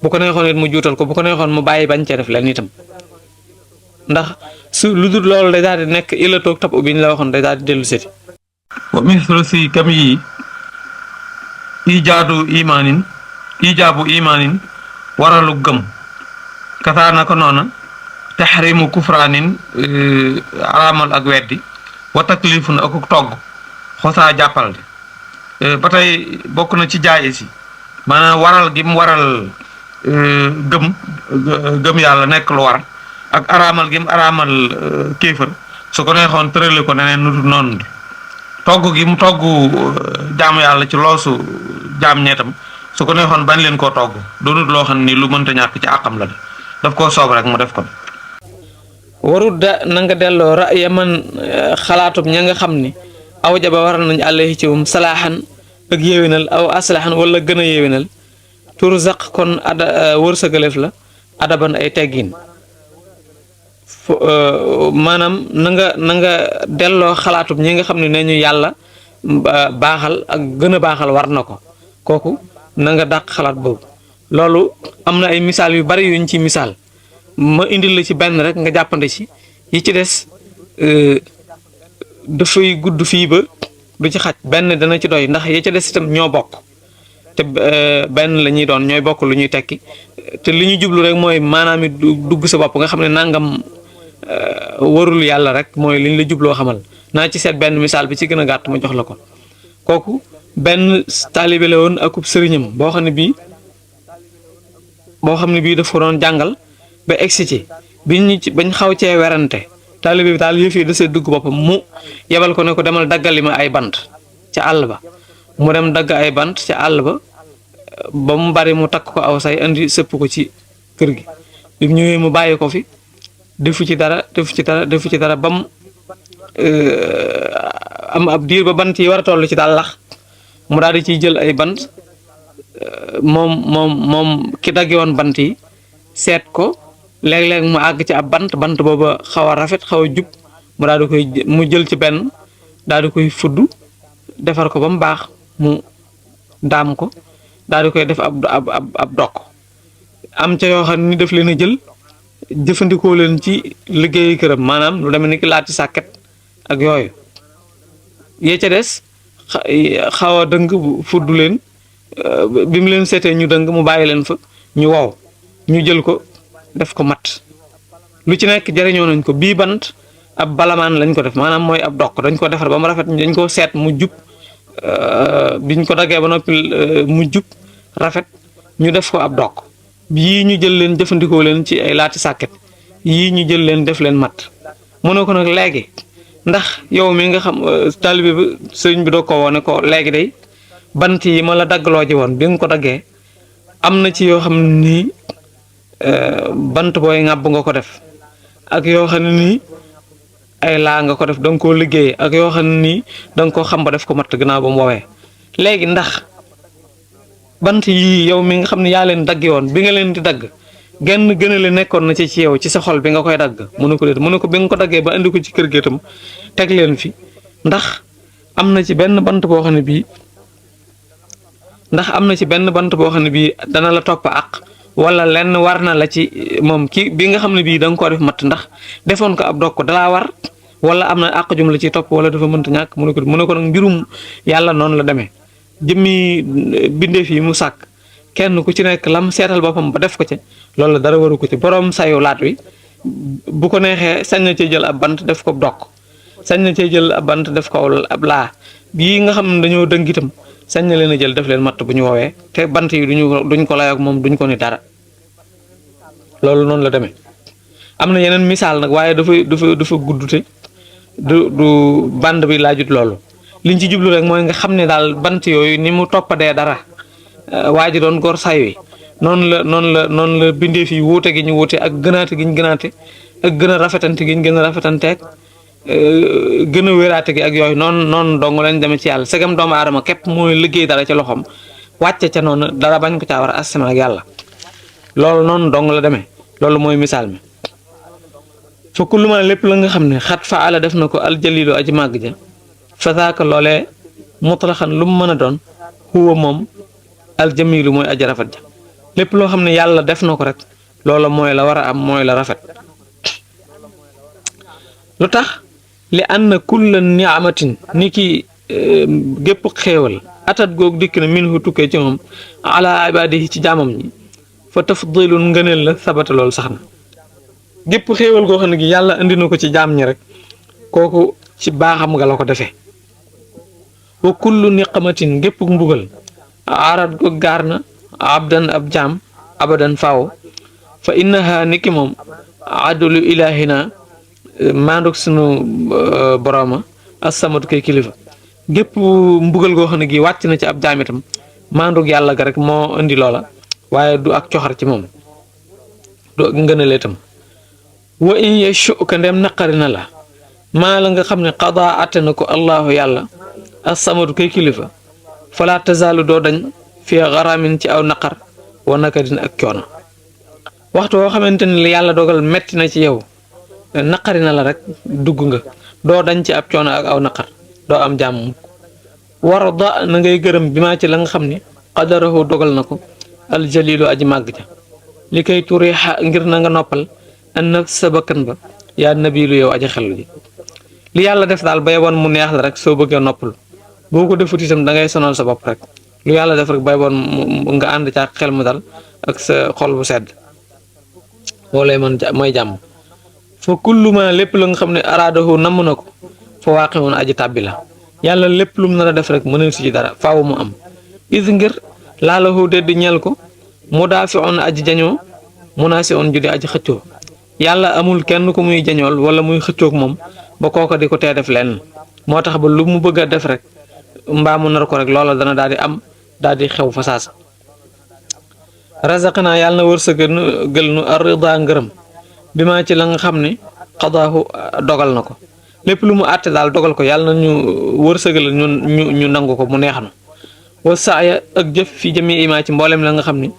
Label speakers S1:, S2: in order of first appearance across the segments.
S1: bu ko neexoon it mu juutal ko bu ko neexoon mu bàyyi bañ cee def leen itam ndax su lu dul loolu day daal di nekk illa toog tab bi ñu la waxoon day daal di dellu seti
S2: wa mislu si kam yi ijaabu imaanin waralu gëm kasaana ko noona taxrimu kufraanin araamal ak weddi wa taklifun ak togg xosaa jàppal de ba tey bokk na ci jaaye si maanaam waral gi mu waral gëm yàlla nekk lu war ak araamal gi mu araamal kéefër su ko neexoon tërale ko neneen nu dul noonu togg gi mu togg jaamu yàlla ci loosu jaam ñeetam su ko neexoon bañ leen koo togg doonut loo xam ni lu mënta ñàkk ci àqam la de daf koo soob rek mu def ko.
S1: warut da na nga delloo ra'ya man xalaatub ña nga xam ni aw jaba war nañ àllahi ci salaaxan ak yéwénal aw aslaxan wala gën a yéwénal turzaq kon wërsëgaleef la adaban ay teggin maanaam na nga delloo xalaatub ñi nga xam ne ñu yàlla baaxal ak gën a baaxal war na ko kooku na nga dàq xalaat boobu loolu am na ay misaal yu bari yuñ ci misaal ma indil la ci benn rek nga jàppande ci yi ci des dafay gudd fii ba du ci xaj benn dana ci doy ndax yi ci des itam ñoo bokk te benn la ñuy doon ñooy bokk lu ñuy tekki te li ñu jublu rek mooy maanaam it dugg sa bopp nga xam ne nangam warul yàlla rek mooy liñ la jubloo xamal naa ci seet benn misaal bi ci gën a gàtt ma jox la ko kooku benn taalibe la woon akub sëriñam boo xam ne bii daf ko doon jàngal ba egsi ci bañ xaw cee werante taalibe bi daal yëf yi da see dugg boppam mu yebal ko ne ko demal daggali ma ay bant ca àll ba mu dem dagg ay bant ca àll ba mu bari mu takk ko aw say andi sëpp ko ci kër gi bi mu ñëwee mu bàyyi ko fi defu ci dara ba mu am ab diir ba bant yi war a toll ci daal lax mu daal di ciy jël ay bant moom ki dagge woon bant yi seet ko léeg-léeg mu àgg ci ab bant booba xaw a rafet xaw a jub mu daal di koy mu jël ci benn daal di koy fudd defar ko ba mu baax mu daam ko daal di koy def ab dokk am ca yoo xam ni daf leen a jël jëfandikoo leen ci liggéeyu këram maanaam lu demee ni ki laati sàkket ak yooyu yee ca des xaw a dëng fudd leen bi mu leen seetee ñu dëng mu bàyyi leen fa ñu wow ñu jël ko def ko mat lu ci nekk jëriñoo nañ ko bii bant ab balamaan lañ ko def maanaam mooy ab dokk dañ ko defar ba mu rafet dañ ko seet mu jub biñ ko daggee ba noppi mu jub rafet ñu def ko ab dokk yii ñu jël leen jëfandikoo leen ci ay laati sàkket yii ñu jël leen def leen mat mu ne ko nag léegi ndax yow mi nga xam taalibe bi sëriñ bi doo ko woone ko léegi day bant yi ma la daggloo ji woon bi nga ko daggee am na ci yoo xam ne nii bant booy ŋàbb nga ko def ak yoo xam ne nii ay laa nga ko def da nga koo liggéey ak yoo xam ne nii da nga koo xam ba def ko matt gannaaw ba mu woowee léegi ndax bant yii yow mi nga xam ne yaa leen daggi woon bi nga leen di dagg genn gënale nekkoon na ci yow ci sa xol bi nga koy dagg mu ne ko déet mu ne ko bi nga ko daggee ba andi ko ci kër gi itam teg leen fi ndax am na ci benn bant boo xam ne bii dana la topp ak wala lenn war na la ci moom ki bi nga xam ne bii da nga koo def matt ndax defoon ko ab dokk dalaa war wala am na àq jum la ci topp wala dafa mënta ñàkk mu ne ko nag mbirum yàlla noonu la demee jëmmi bindeef yi mu sàkk kenn ku ci nekk lam seetal boppam ba def ko ci loolu la dara waru ko ci borom sayu laat wi bu ko neexee sañ na cee jël ab bant def ko dokk sañ na cee jël ab bant def ko ab laa bii nga xam ne dañoo dëng itam sañ na leen a jël def leen matt bu ñu woowee te bant yi duñ ko layoog moom duñ ko ni dara loolu noonu la demee am na yeneen misaal nag waaye dafa gudd te du band bi laajut loolu liñ ci jublu rek mooy nga xam ne daal bant yooyu ni mu toppadee dara waa ji doon gor say wi noonu la bindee fi wuute gi ñu wuute ak gënaate gi ñu gënaate ak gën a rafetante gi ñu gën a rafetanteeg gën a wéraate gi ak yooyu noonu dong lañ demee ci yàlla segam doomu aadama képp mooy liggéey dara ci loxoom wàcce ca noonu dara bañ ko caa war a asama ak yàlla loolu noonu dong la demee loolu mooy misaal mi fa kullu ma lépp la nga xam ne xat fa ala def na ko aljalilu aji màgg ja fa zaaka loolee mutlaxan lu mu mën a doon huwa moom aljamilu mooy aji rafet ja lépp loo xam ne yàlla def na ko rek loola mooy la war a am mooy la rafet. lu tax li anna kulla ni'matin ni ki gépp xéewal atat goog dikk na minhu tukkee ci moom ala ibadihi ci jaamam ñi fa tafdilun ngëneel la sabata loolu sax na gépp xéewal goo xam ne gi yàlla indi na ko ci jaam ñi rek kooku ci baaxam nga la ko defee. wa kullu niqamatin gépp mbugal arat goog gaar na abdan ab jaam abadan faaw fa innaha niki moom adulu ilahina maanduk sunu borooma assamatu koy kilifa gépp mbugal goo xam ne gi wàcc na ci ab jaam itam maanduk yàlla ga rek moo indi loola waaye du ak coxar ci moom du ak ngënale itam. wa in yashuka ndem naqari na la maa la nga xam ne qadaa atte na ko allahu yàlla assamatu koy kilifa fala tazaalu doo dañ fi garamin ci aw naqar wa nakadin ak coono waxtu woo xamante ne yàlla dogal metti na ci yow naqari na la rek dugg nga doo dañ ci ab coono ak aw naqar doo am jàmm mukk warda na ngay gërëm bi maa ci la nga xam ni qadarahu dogal na ko aljalilu aji màgg ja li koy turiixa ngir na nga noppal an nafs sa bakkan ba yaa nabilu yow aji xelu ji li yàlla def daal ba yeboon mu neex la rek soo bëggee noppal boo ko defut itam da ngay sonal sa bopp rek lu yàlla def rek ba yeboon nga ànd ca xel mu dal ak sa xol bu sedd loolay man mooy jàmm. fa kullu ma lépp la nga xam ne araadahu namm na ko fa waaqi'un aji tàbbi la yàlla lépp lu mu nar a def rek mënul si ci dara faaw mu am is ngir laalahu de di ñeel ko mudaafi'un aji jañoo munaasi'un ju di aji xëccoo yàlla amul kenn ku muy jañool wala muy xëccoog moom ba kooko di ko tee def lenn moo tax ba lu mu bëgg a def rek mbaa mu nar ko rek loola dana daal di am daal di xew fa saasa. razaqnaa yàlla na wërsëgal nu ar-ridaa ngërëm bi maa ci la nga xam ne qadaahu dogal na ko lépp lu mu àtte daal dogal ko yàlla na ñu wërsëgal ñu nangu ko mu neex na wa saaya ak jëf fi jami imaa ci mboolem la nga xam ne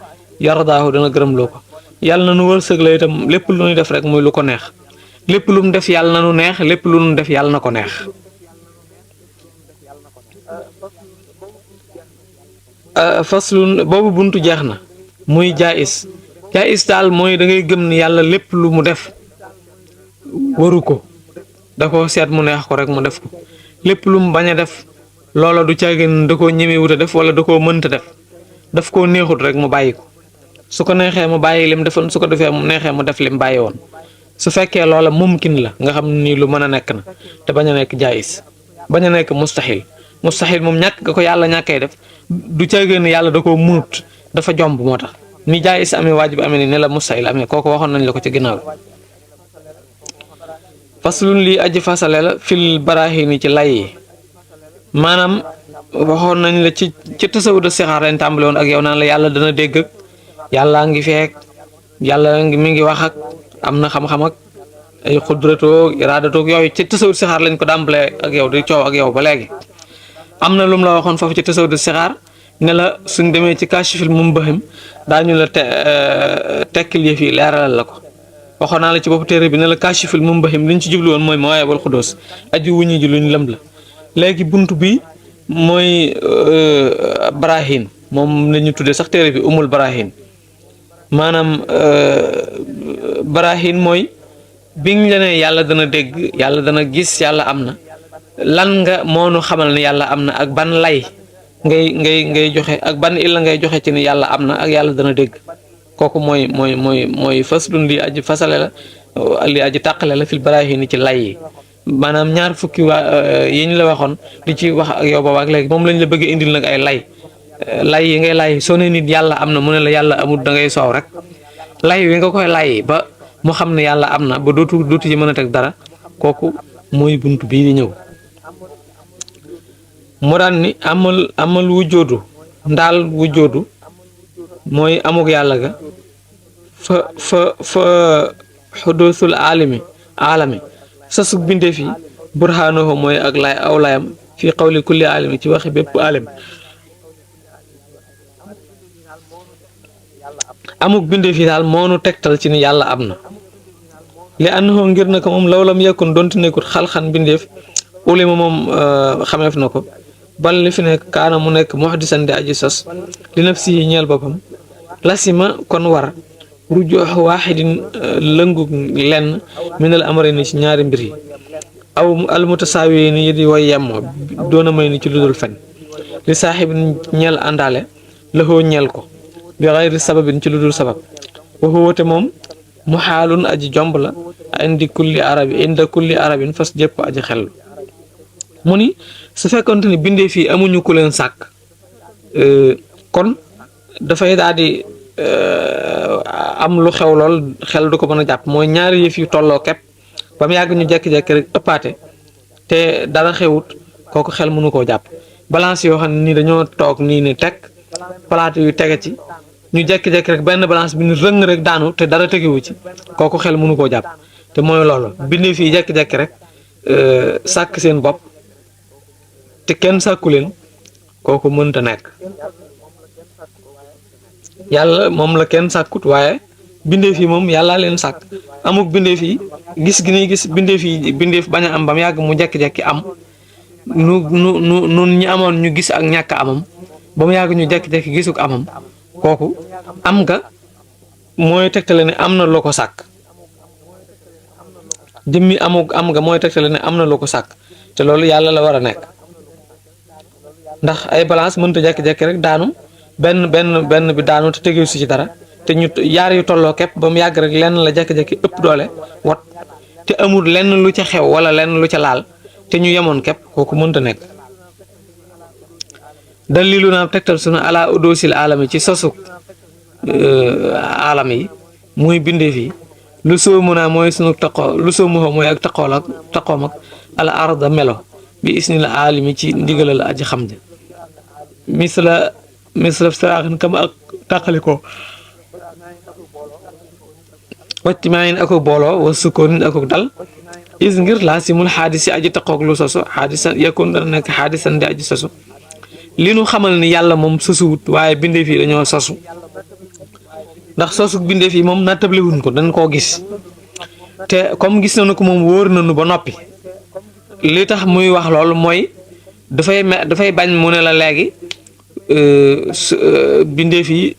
S1: yardaahu dana gërëm loo ko yàlla na nu wërsëgal itam lépp lu ñu def rek muy lu ko neex lépp lu mu def yàlla na nu neex lépp lu nu def yàlla na ko neex. faslun boobu buntu jeex na muy jaayis daal mooy da ngay gëm ni yàlla lépp lu mu def waru ko da ko seet mu neex ko rek mu def ko lépp lu mu bañ a def loola du caagin da koo ñemewut a def wala da koo mënta def daf koo neexut rek mu bàyyi ko su ko neexee mu bàyyi lim defoon su ko defee mu neexee mu def lim bàyyi woon su fekkee loola mumkin la nga xam ni lu mën a nekk na te bañ a nekk jaayis bañ a nekk mustahil moom ñàkk nga ko yàlla ñàkkee def du caagin ni yàlla da koo munut dafa jomb moo tax ni jaayis amee waajib amee ni ne la mustahil amee kooku waxoon nañ la ko ci ginnaaw faslun lii aji fasale la fil barahini ci lay yi maanaam waxoon nañ la ci tasawudu sixaar lañ tàmbale woon ak yow naan la yàlla dana dégg ak yàllaa ngi feek yàlla mi ngi wax ak am na xam-xam ak ay xudratoo iraadatoog yooyu ci tasawudu sixaar lañ ko tàmbale ak yow di coow ak yow ba léegi am na lu mu la waxoon foofu ci tasawudu sixaar ne la suñ demee ci kaashiful mumbahim daañu la tekkil yëf yi leeralal la ko waxoon naa la ci bopp téere bi ne la kaashiful mumbahim liñ ci jublu woon mooy mawaahibul xudus aji wuñu ji luñ lëm la léegi bunt bi mooy barahin moom la ñu tuddee sax téere bi umul barahin maanaam barahin mooy biñ la ne yàlla dana dégg yàlla dana gis yàlla am na lan nga moonu xamal ne yàlla am na ak ban lay ngay joxe ak ban illa ngay joxe ci ni yàlla am na ak yàlla dana dégg kooku mooy faslun li aji fasale la li aji tàqale la fil barahin ci lay yi maanaam ñaar fukki yi ñu la waxoon di ci wax ak yow booba ak léegi moom lañ la bëgg indil nag ay lay yi ngay lay soo ne nit yàlla am na mu ne la yàlla amul da ngay soow rek lay wi nga koy lay ba mu xam ne yàlla am na ba dootu ci mën a teg dara kooku mooy bunt bii di ñëw mu daan ni amal wujjoodu ndaal wujjoodu mooy amuk yàlla ga fa xudusul alami sasug bindeef yi burhaanahu mooy ak lay aw layam fii qawli kulli alami ci waxi bépp alam amuk bindeef yi daal moonu tegtal ci ni yàlla am na li annahu ngir na ko moom lawlam yakun donte nekkut xalxan bindeef ulima moom xameef na ko bal li fi nekk kaana mu nekk muhdisan di aji sos li nafsihi ñeel boppam lasima kon war rujoox waaxidin lëngu lenn minal amrayni ci ñaari mbir yi aw almutasaawi ni di way yemmoo doona may ni ci ludul fen li saaxibin ñeel àndaale laxoo ñeel ko bi xayri sababin ci ludul sabab waxu woote moom mu xaalun aji jomb la inda kulli arabin fas jëpp aji xel mu ni su fekkonte ni bindee fii amuñu ku leen sàkk kon dafay daal di am lu xew lool xel du ko mën a jàpp mooy ñaari yëf yu tolloo kepp ba mu yàgg ñu jekki-jekki rek ëppaate te dara xewut kooku xel mënu koo jàpp balance yoo xam ne nii dañoo toog nii ni teg palaate yu tege ci ñu jekki-jekki rek benn balance bi ni rëng rek daanu te dara tegewu ci kooku xel mënu koo jàpp te mooy loolu bindee fii jekki-jekki rek sàkk seen bopp te kenn sàkku leen kooku mënta nekk yàlla moom la kenn sàkkut waaye bindeef yi moom yàllaa leen sàkk amuk bindeef yi gis gi ni gis bindeef bañ a am ba mu yàgg mu jekki-jekki am nun ñi amoon ñu gis ak ñàkk amam ba mu yàgg ñu jekki-jekki gisuk amam kooku am nga mooy tegtale ne am na loo ko sàkk jëmmi am nga mooy tegtale ne am na loo ko sàkk te loolu yàlla la war a nekk ndax ay balance mënta jekki-jekki rek daanu benn bi daanu te tegewu si ci dara te ñu yaar yu tolloo képp ba mu yàgg rek lenn la jekki-jekki ëpp doole wat te amul lenn lu ca xew wala lenn lu ca laal te ñu yemoon képp kooku mënta nekk dalilu naa tegtal sunu ala udoosil alami ci sosuk alam yi muy bindee fii lu soomu naa mooy sunu taqoo lu soomu mooy ak taqoom ak al arda melo bi isnil alimi ci ndigalal aji xam ja misla saraaxin kam ak tàqalikoo wacc maayin ako booloo wa sukkoonin ako dal is ngir laa simul xaadisi aji taqoog lu sosu xaadisan yakun dana nekk xaadisan di aji sosu li nu xamal ni yàlla moom sosuwut waaye bindeef yi dañoo sosu ndax sosu bindeef yi moom nattablewuñ ko dañ koo gis te comme gis nañu ko moom wóor nañu ba noppi li tax muy wax loolu mooy dafay bañ mu ne la léegi bindeef yi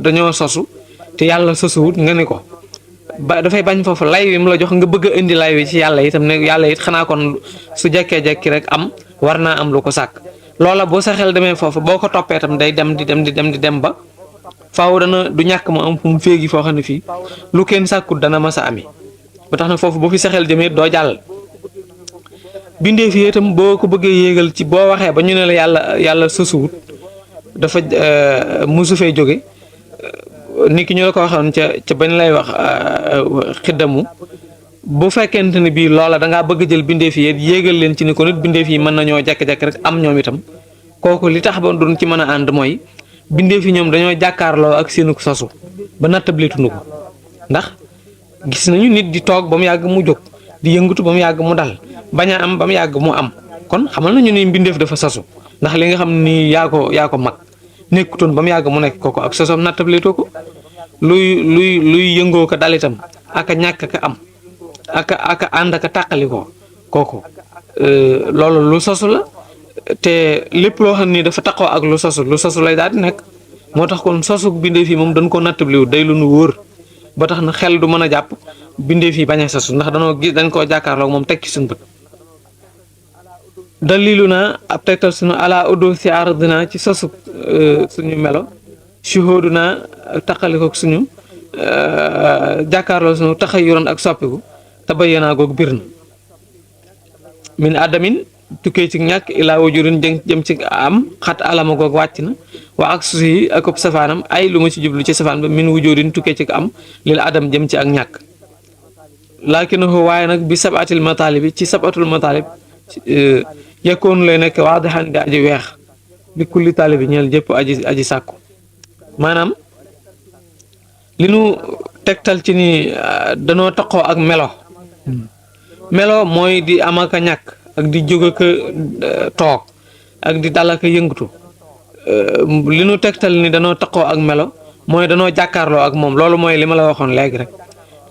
S1: dañoo sosu te yàlla sosuwut nga ni ko ba dafay bañ foofu lay wi mu la jox nga bëgg a indi lay wi ci yàlla itam ne yàlla it xanaa kon su jekkee-jekki rek am war naa am lu ko sàkk loola boo sa xel demee foofu boo ko toppee itam day dem di dem ba faaw dana du ñàkk mu am fu mu féegi foo xam ne fii lu kenn sàkkut dana mas a ami ba tax na foofu boo fi sa xel demee doo jàll bindee fi itam boo ko bëggee yéegal ci boo waxee ba ñu ne la yàlla sosuwut dafa musu fee jóge nit ki ñu la ko waxoon ca bañ lay wax xiddamu bu fekkente ne bii loola dangaa bëgg jël bindeef yi yéegal leen ci ni ko nit bindeef yi mën nañoo jekk-jekk rek am ñoom itam kooku li tax ba duñ ci mën a ànd mooy bindeef yi ñoom dañoo jàkkaarloo ak seenu sosu ba nattablituñu ko ndax gis nañu nit di toog ba mu yàgg mu jóg di yëngatu ba mu yàgg mu dal bañ a am ba mu yàgg mu am kon xamal nañu ni bindeef dafa sosu ndax li nga xam ni yaa ko mag nekkutoon ba mu yàgg mu nekk kooku ak sosom nattablitoo ko luy yëngoo ko dal itam ak a ñàkk ka am ak ànd ak a tàqali ko kooku loolu lu sosu la te lépp loo xam ni dafa taqoo ak lu sosu lay daal di nekk moo tax kon sosu bindeef yi moom dañ ko nattabliwut day lu nu wóor ba tax na xel du mën a jàpp bindeef yi bañ a sosu ndax dañ koo jàkkaarloog moom teg ci suñu bët dalilu na ab tegtal suñu ala udo si ardina ci sosu suñu melo shuhudu na taqalikook suñu jàkkaarloo suñu taxayuran ak soppiku tabayyana goog bir na min adamin tukkee ci ñàkk ilaa wujurin jëm ci am xat alama goog wàcc na waa ak susi yi ak ëpp safaanam ay lu ma ci jublu ci safaan ba min wujurin tukkee ci am lil adam jëm ci ak ñàkk laakinahu waaye nag bi sabatil matalibi ci sabatul matalib yakkoonu lay nekk wax daxan di aji weex bi kulli taalibi ñeel jëpp aji sàkku maanaam li nu tegtal ci ni danoo taqoo ak melo mooy di am ak a ñàkk ak di jóg ak toog ak di dal ak yëngatu li nu tegtal ni danoo taqoo ak melo mooy danoo jàkkaarloo ak moom loolu mooy li ma la waxoon léegi rek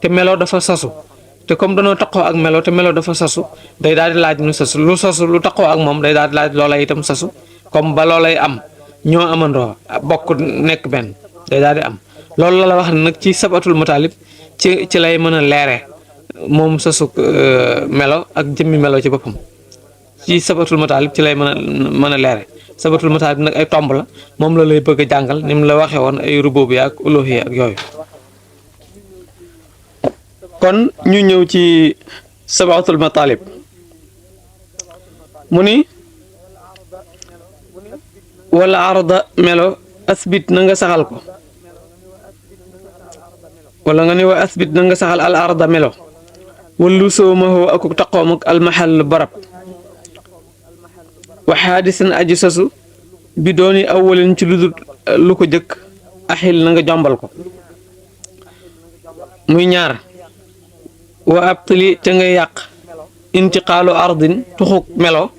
S1: te melo dafa sosu te comme danoo taqoo ak melo te melo dafa sosu day daal di laaj nu sosu lu taqoo ak moom day daal di laaj loola itam sosu comme ba loolay am ñoo amandoo bokk nekk benn day daal di am loolu la wax ne nag ci sabatul mataalib ci lay mën a leere moom sosu melo ak jëmmi melo ci boppam ci sabatul mataalib ci lay mën a leere sabatul mataalib nag ay tomb la moom la lay bëgg a jàngal ni mu la waxee woon ay rububiyya ak uluhiyya ak yooyu kon ñu ñëw ci sabatul mataalib mu ni wala arda melo asbit na nga saxal ko wala nga ne wa asbit na nga saxal al arda melo wallu soomaho ak taqoom ak almahal barab wa xaadisan aji sosu bi dooni awwalin ci lu ko jëkk axil na nga jombal ko muy ñaar wa abtali ca nga yàq intiqaalu ardin tuxuk melo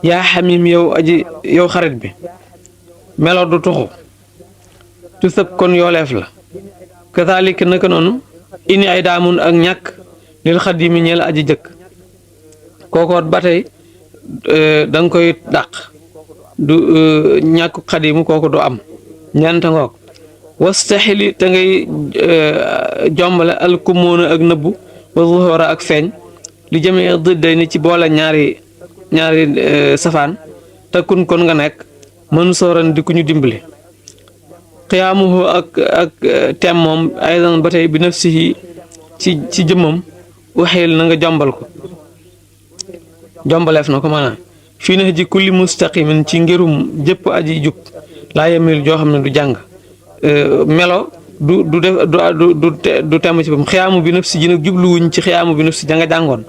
S1: yaa xamim yow xarit bi melo du tuxu tu sëb kon yooleef la kazaalika naka noonu ini ay daamun ak ñàkk lil xadimi ñeel aji jëkk kookoot ba tey da nga koy dàq du ñàkku xadimu kooku du am ñanta ngoog wastaxili te ngay jombale alkumoona ak nëbbu wa zuhura ak feeñ li jëmee dëdday ni ci boole ñaari safaan te kun kon nga nekk mën sooran di ku ñu dimbali xiyaamuhu ak teem moom aydan ba tey bi nafsihi ci jëmmam waxeel na nga jombal ko jombaleef na ko maanaam fii na ji kulli mustaqimin ci ngirum jëpp aji jub laa yemil joo xam ne du jàng melo du def du temm ci boppam xiyaamu bi nafsi ji nag jubluwuñ ci xiyaamu bi nafsi ja nga jàngoon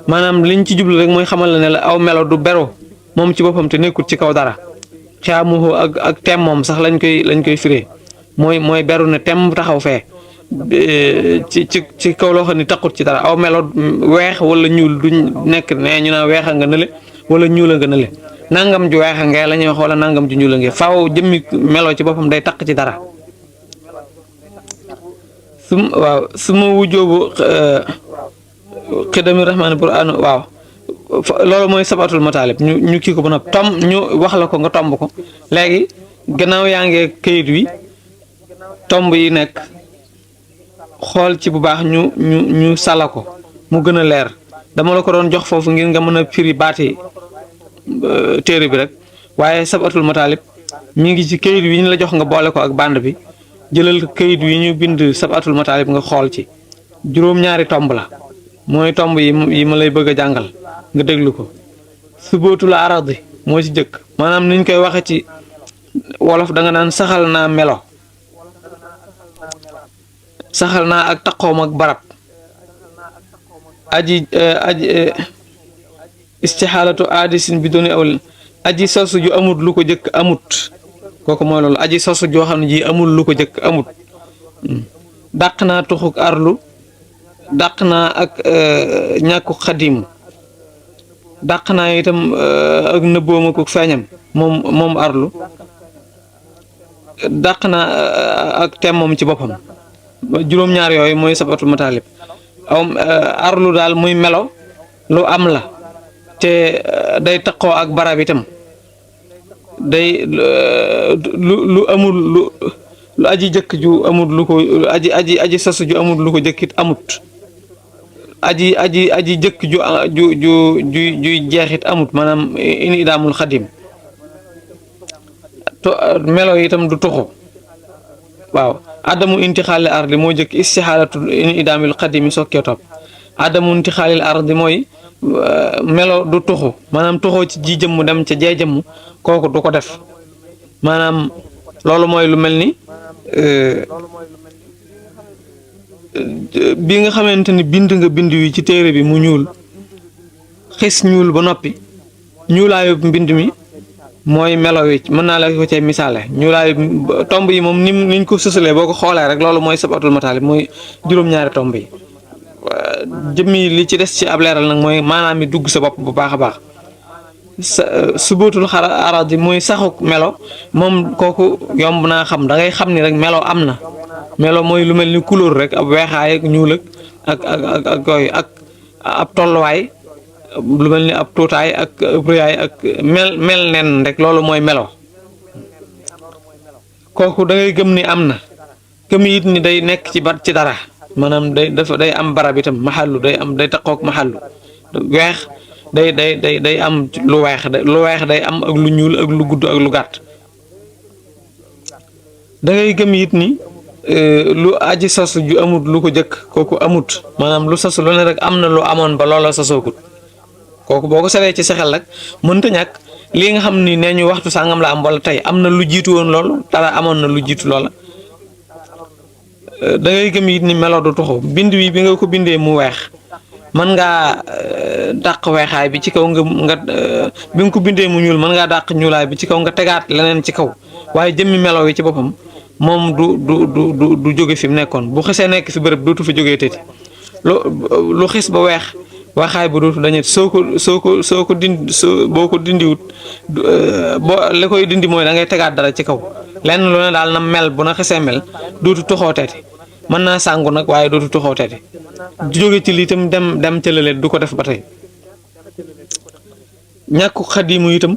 S1: maanaam liñ ci jublu rek mooy xamal la ne la aw melo du bero moom ci boppam te nekkut ci kaw dara xiyaamuhu ak tem moom sax lañ koy firee mooy beru ne tem taxaw fee ci kaw loo xam ne taxut ci dara aw melo weex wala ñuul duñ nekk ne ñu naan weex a nga nële wala ñuul a nga nële nangam ju weex a ngee la ñuy wax wala nangam ju ñuul a ngee faaw jëmmi melo ci boppam day taq ci dara su ma wujjoobu xidami rahmaani quraan waaw loolu mooy sabatul mataalib ñu kii ko ba noppi tom ñu wax la ko nga tomb ko léegi gannaaw yaa ngi kayit wi tomb yi nekk xool ci bu baax ñu sala ko mu gën a leer dama la ko doon jox foofu ngir nga mën a firi baati téere bi rek waaye sabatul mataalib mi ngi ci kayit wi ñu la jox nga boole ko ak bande bi jëlal kayit wi ñu bind sabatul mataalib nga xool ci juróom-ñaari tomb la mooy tomb yi ma lay bëgg a jàngal nga déglu ko subootul aradi moo ci jëkk maanaam niñ koy waxe ci wolof da nga naan saxal naa melo saxal naa ak taqoom ak barab aji istixaalatu aadisin bi dooni awal aji sosu ju amut lu ko jëkk amut kooku mooy loolu aji sosu joo xam ne ji amul lu ko jëkk amut dàq naa tuxuk arlu dàq naa ak ñàkku xadimu dàq naa itam ak nëbboom ak feeñam moom arlu dàq naa ak tem moom ci boppam juróom-ñaar yooyu mooy sabatul mataalib arlu daal muy melo lu am la te day taqoo ak barab itam day lu amul lu aji jëkk ju amul lu ko aji sosu ju amul lu ko jëkkit amut aji jëkk juy jeexit amut maanaam ini daamul xadim melo itam du tuxu waaw adamu intixaalil ardi moo jëkk istixaalatu ini idaamil xadim yi sokkee topp adamu intixaalil ardi mooy melo du tuxu maanaam tuxoo ci ji jëmm dem ca jee jëmm kooku du ko def maanaam loolu mooy lu mel ni bi nga xamante ni bind nga bind wi ci téere bi mu ñuul xis ñuul ba noppi ñuulaayu mbind mi mooy melo wi mën naa la ko cay misaale ñuulaayu tomb yi moom niñ ko sësalee boo ko xoolee rek loolu mooy sabatul mataalib mooy juróom-ñaari tomb yi jëmmi li ci des ci ab leeral nag mooy maanaam mi dugg sa bopp bu baax a baax subootul aradi mooy saxuk melo moom kooku yomb naa xam da ngay xam ni rek melo am na melo mooy lu mel ni couleur rek ab weexaay ak ñuul ak yooyu ak ab tolluwaay lu mel ni ab tuutaay ak ab rëyaay ak mel nen rek loolu mooy melo kooku da ngay gëm ni am na gëm it ni day nekk ci dara maanaam day am barab itam maxallu day taqoog maxallu weex day am lu weex day am ak lu ñuul ak lu gudd ak lu gàtt da ngay gëm it ni lu aji sosu ju amut lu ko jëkk kooku amut maanaam lu sosu lu ne rek am na lu amoon ba loola sosookut kooku boo ko sewee ci sa xel rek mënta ñàkk lii nga xam ni nee ñu waxtu sàngam la am wala tey am na lu jiitu woon loolu dara amoon na lu jiitu loola da ngay gëm it ni melo du tuxu bind wi bi nga ko bindee mu weex mën ngaa dàq weexaay bi ci kaw nga bi nga ko bindee mu ñuul mën ngaa dàq ñuulaay bi ci kaw nga tegaat leneen ci kaw waaye jëmmi melo wi ci boppam moom du jóge fi mu nekkoon bu xesee nekk fi bërëb dootu fa jógee tëti lu xis ba weex waxaay bu dootu dañet boo ko dindiwut li koy dindi mooy da ngay tegaat dara ci kaw lenn lu ne daal na mel bu na xesee mel dootu toxoo teeti mën naa sàngu nag waaye dootu toxoo teeti jóge ci lii itam dem ca lële du ko def ba tey ñàkku xadimu itam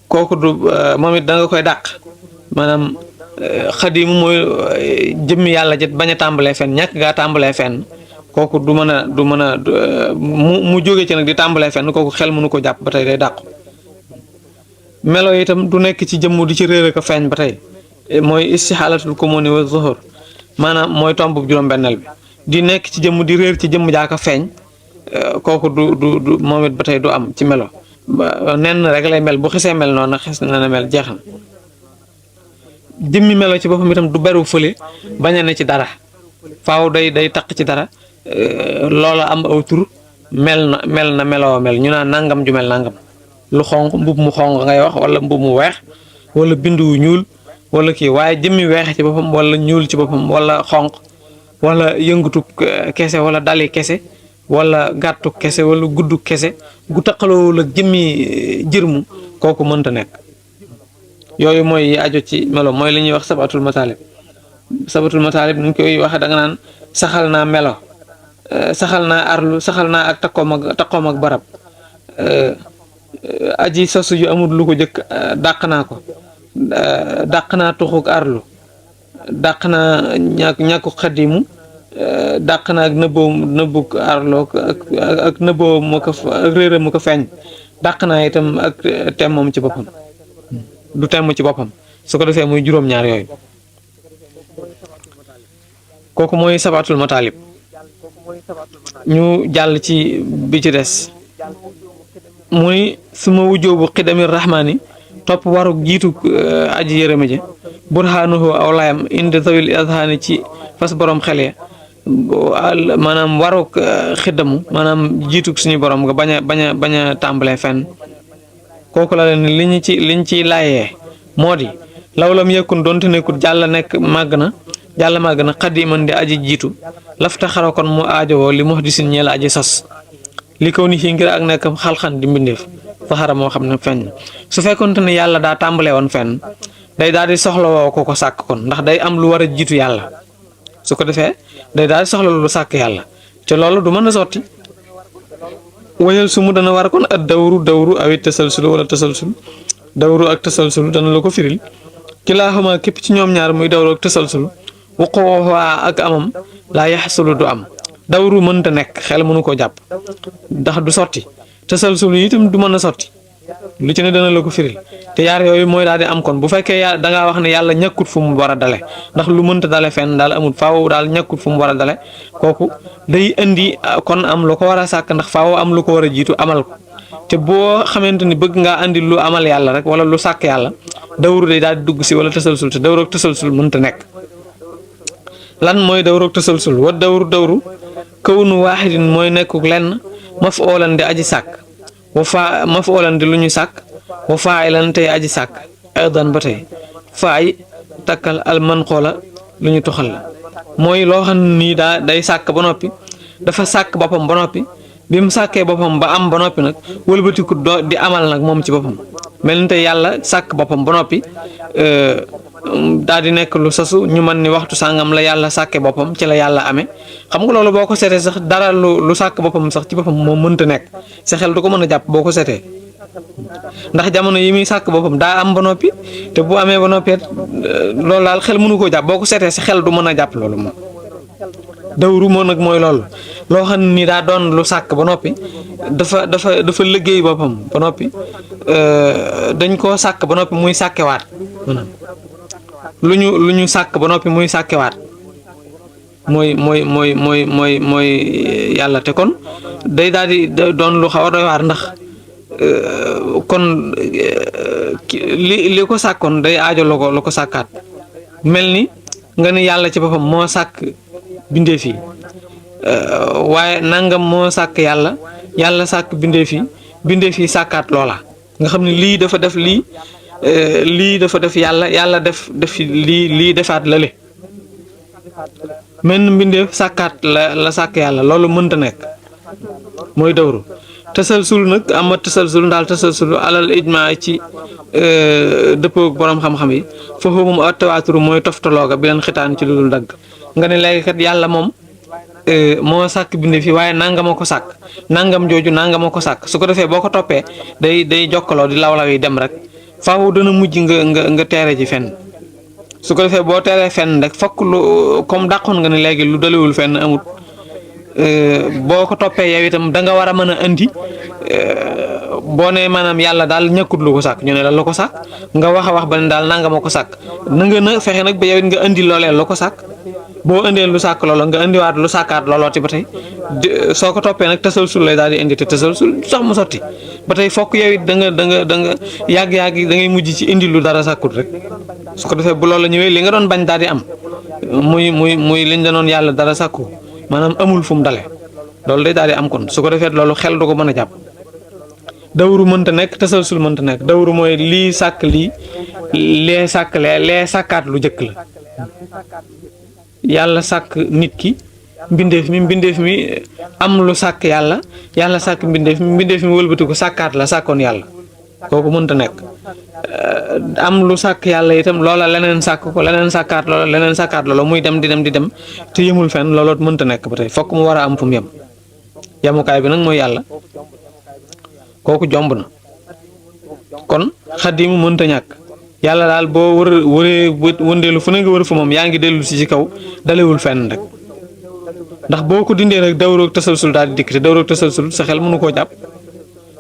S1: kooku du moom it da nga koy dàq maanaam xadimu mooy jëmmi yàlla jët bañ a tàmbalee fenn ñàkk gaa tàmbalee fenn kooku du mën a mu jóge ci nag di tàmbalee fenn kooku xel mënu ko jàpp ba tey day dàqu melo itam du nekk ci jëmm di ci réer ak feeñ ba tey mooy istixaalatul kumuni wa zuhur maanaam mooy tomb bu juróom-benneel bi di nekk ci jëmm di réer ci jëmm jaaka feeñ kooku du moom it ba tey du am ci melo nenn rek lay mel bu xisee mel noonu xes na mel jeex na jëmmi melo ci boppam itam du beru fële bañ a ne ci dara faaw day taq ci dara loola am aw tur mel na meloo mel ñu naan nangam ju mel nangam lu xonq mbub mu xonq ngay wax wala mbub mu weex wala bindu wu ñuul wala kii waaye jëmmi weex ci boppam wala ñuul ci boppam wala xonq wala yëngatu kese wala dali kese wala gàttu kese wala guddu kese gu taqaloo la jëmmi jërmu kooku mënta nekk yooyu mooy ajo ci melo mooy li ñuy wax sabatul mataalib ni ñu koy waxe da nga naan saxal naa melo saxal naa arlu saxal naa ak takkoom ak barab aji sosu yu amul lu ko jëkk dàq naa ko dàq naa tuxuk arlu dàq naa ñàkku xadimu dàq naa ak nëbbuk arlo ak nëbboo mu ko ak réera mu ko feeñ dàq naa itam ak temmoom ci boppam du temm ci boppam su ko defee muy juróom-ñaar yooyu kooku mooy sabatul mataalib ñu jàll ci bi ci des muy suma wujjoobu xidamir rahmaani topp waru jiitu aji yërëme ji burhaanuhu aw layam indi zawil azhaani ci fas borom xel ya maanaam waru xiddamu maanaam jiitu suñu borom nga bañ a tàmbalee fenn kooku la leen liñ ciy laayee moo di lawlam yëkkun doonte nekkut jàll màgg na xadiman di aji jiitu lafta xara kon mu aajowoo li mox di sin ñeel aji sos li kaw ni fii ngir ak nekk xalxan di mbindeef faxara moo xam ne feeñ su fekkonte ne yàlla daa tàmbalee woon fenn day daal di soxla woo ko sàkk kon ndax day am lu war a jiitu yàlla su ko defee day daal di soxla lu sàkk yàlla te loolu du mën a sotti wayal su mu dana war kon ak dawru awit tasalsulu wala tasalsul dawru ak tasalsulu dana la ko firil kilaaxuma képp ci ñoom ñaar muy dawru ak tasalsulu wuquwaa ak amam laa yaxsulu du am dawru mënta nekk xel mënu ko jàpp ndax du sotti tasalsulu itam du mën a sotti lu ci ne dana la ko firil te yaar yooyu mooy daal di am kon bu fekkee dangaa wax ne yàlla ñàkkut fu mu war a dale ndax lu mënta dale fenn daal amul faaw daal ñàkkut fu mu war a dale kooku day indi kon am lu ko war a sàkk ndax faaw am lu ko war a jiitu amal ko te boo xamante ni bëgg ngaa andi lu amal yàlla rek wala lu sàkk yàlla dawru day daal di dugg si wala tasalsul te dawru ak tasalsul mënta nekk lan mooy dawru ak tasalsul wa dawru kawnu waaxidin mooy nekkuk lenn mafoolan di aji sàkk mafoolan di lu ñu sàkk wa faa'ilan tey aji sàkk aydan ba tey faay takkal al man xoola lu ñu toxal la mooy loo xam nii day sàkk ba noppi dafa sàkk boppam ba noppi bi mu sàkkee boppam ba am ba noppi nag wëlbatiku di amal nag moom ci boppam mel ni tey yàlla sàkk boppam ba noppi daal di nekk lu sasu ñu mën ni waxtu sàngam la yàlla sàkkee boppam ci la yàlla amee xam nga loolu boo ko seetee sax dara lu sàkk boppam sax ci boppam moom mënta nekk sa xel du ko mën a jàpp boo ko seetee ndax jamono yi muy sàkk boppam daa am ba noppi te bu amee ba noppi loolu daal xel mënu koo jàpp boo ko seetee si xel du mën a jàpp loolu moom. dawru moo nag mooy loolu loo xam ne ni daa doon lu sàkk ba noppi dafa liggéey boppam ba noppi dañ koo sàkk ba noppi muy sàkkewaat maanaam lu ñu sàkk ba noppi muy sàkkewaat mooy yàlla te kon day daal di doon lu xaw a doy waar ndax kon li ko sàkkoon day aajo la ko sàkkaat mel ni nga ni yàlla ci boppam moo sàkk bindeef yi waaye nangam moo sàkk yàlla sàkk bindeef yi sàkkaat loola nga xam ne lii dafa def lii dafa def yàlla def lii defaat lale mel ni mbindeef sàkkaat la sàkk yàlla loolu mënta nekk mooy dawru tasalsul nag ama tasalsul ndaal tasalsul alal ijmaa ci dëppoo borom xam-xam yi foofu moom tawaaturu mooy toftalooga bi leen xitaan ci lu dul dagg nga ne léegi kat yàlla moom moo sàkk bindee fi waaye nangama ko sàkk nangam jooju nangama ko sàkk su ko defee boo ko toppee day jokkaloo di lawlaw yi dem rek faaw dana mujj nga teere ji fenn su ko defee boo teeree fenn rek fokk lu comme dàqoon nga ne léegi lu dalewul fenn amut boo ko toppee yow itam da nga war a mën a andi boo ne maanaam yàlla daal ñàkkut lu ko sàkk ñu ne la ko sàkk nga wax a wax ba ne daal nangama ko sàkk na nga na fexe nag ba yow it nga andi loolee lu ko sàkk boo indee lu sàkk loola nga indiwaat lu sàkkaat loolooti ba tey soo ko toppee nag tasalsul lay daal di indi te tasalsul sax mu sotti ba tey fokk yow it da nga yàgg da ngay mujj ci indi lu dara sàkkut rek su ko defee bu loola ñëwee li nga doon bañ daal di am muy liñ danoon yàlla dara sàkku maanaam amul fu mu dale loolu day daal di am kon su ko defee loolu xel du ko mën a jàpp dawru mënta nekk tasalsul mënta nekk dawru mooy lii sàkk lee sàkk lee sàkkaat lu jëkk la yàlla sàkk nit ki mbindeef mi am lu sàkk yàlla sàkk mbindeef mi wëlbati ko sàkkaat la sàkkoon yàlla kooku mënta nekk am lu sàkk yàlla itam loola leneen sàkk ko leneen sàkkaat loola muy dem di dem te yemul fenn looloot mënta nekk ba tey fokk mu war a am fu mu yem yemukaay bi nag mooy yàlla kooku jomb na kon xadimu mënta ñàkk yàlla daal boo wëree wëndeelu fu ne nga wër fa moom yaa ngi dellu si ci kaw dalewul fenn rek ndax boo ko dindee rek dawroog tasalsul daal di dikk te dawroog tasalsul sa xel mënu koo jàpp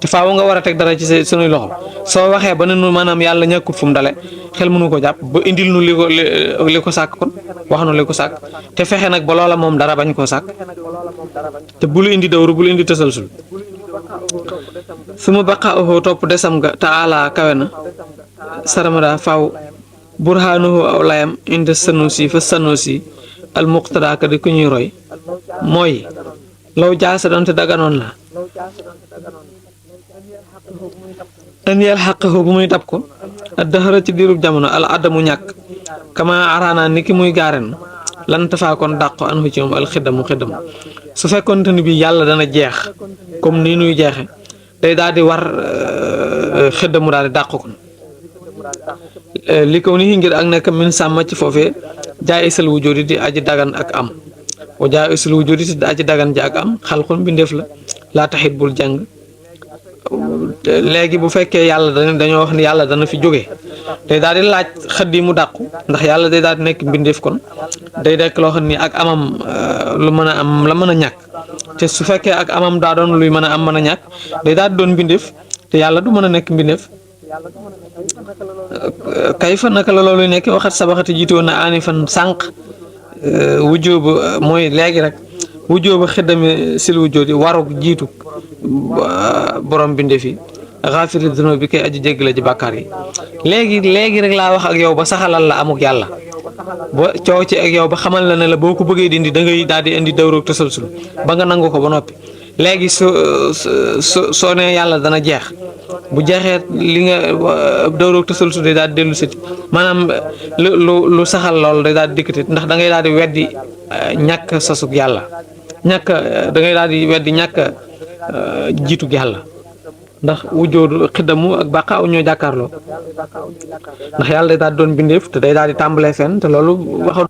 S1: te faaw nga war a teg dara ci sunuy loxo soo waxee ba ne nu maanaam yàlla ñàkkut fu mu dale xel mënu ko jàpp ba indil nu li ko sàkk kon wax nu li ko sàkk te fexe nag ba loola moom dara bañ koo sàkk te bul indi dawru bul indi tasalsul su ma baqaahu topp desam nga taala kawe na saramada faw burhaanuhu aw layam inde sanusi fa sanusi al muqtadaaka di ku ñuy roy mooy law jaasa doonte daganoon la an yel xaqahu bu muy dab ko ak daxara ci diirub jamono al adamu ñàkk kama araana ni ki muy gaaren lan tafaa kon dàqo an ci moom al xiddamu su fekkoonte ni bi yàlla dana jeex comme nii nuy jeexe day daal di war xiddamu daal di dàq kon li ko ni ngir ak nekk min sàmm ci foofee jaay isal wujudi di aji dagan ak am o jaay isal wujudi di aji dagan ji ak am xalxun bindeef la laa taxit bul jàng léegi bu fekkee yàlla dañoo wax ni yàlla dana fi jóge day daal di laaj xëdd yi mu dàqu ndax yàlla day daal di nekk mbindeef kon day nekk loo xam ni ak amam lu mën a am la mën a ñàkk te su fekkee ak amam daa doon luy mën a am mën a ñàkk day daal di doon mbindeef te yàlla du mën a nekk mbindeef kay fa naka la loolu nekk waxat sabaxati jiitu woon na aani fan sànq wujjóoba mooy léegi rek wujjóoba xëddami sil wujjóodi waru jiitu borom bindeef yi xaafiri duno bi koy aji jégg la ji bàkkaar yi léegi rek laa wax ak yow ba saxalal la amuk yàlla ba coow ci ak yow ba xamal la ne la boo ko bëggee dindi da ngay daal di indi dawroog tasalsul ba nga nangu ko ba noppi léegi soo nee yàlla dana jeex bu jeexee li nga dawroog tasalsul day daal di dellu siti maanaam lu saxal loolu day daal di dikkati ndax da ngay daal di weddi ñàkk sasug yàlla da ngay daal di weddi ñàkk jiitug yàlla ndax wujjoodu xiddamu ak bàqaaw ñoo jàkkaarloo ndax yàlla day daal di doon bindeef te day daal di tàmbalee fenn te loolu waxoon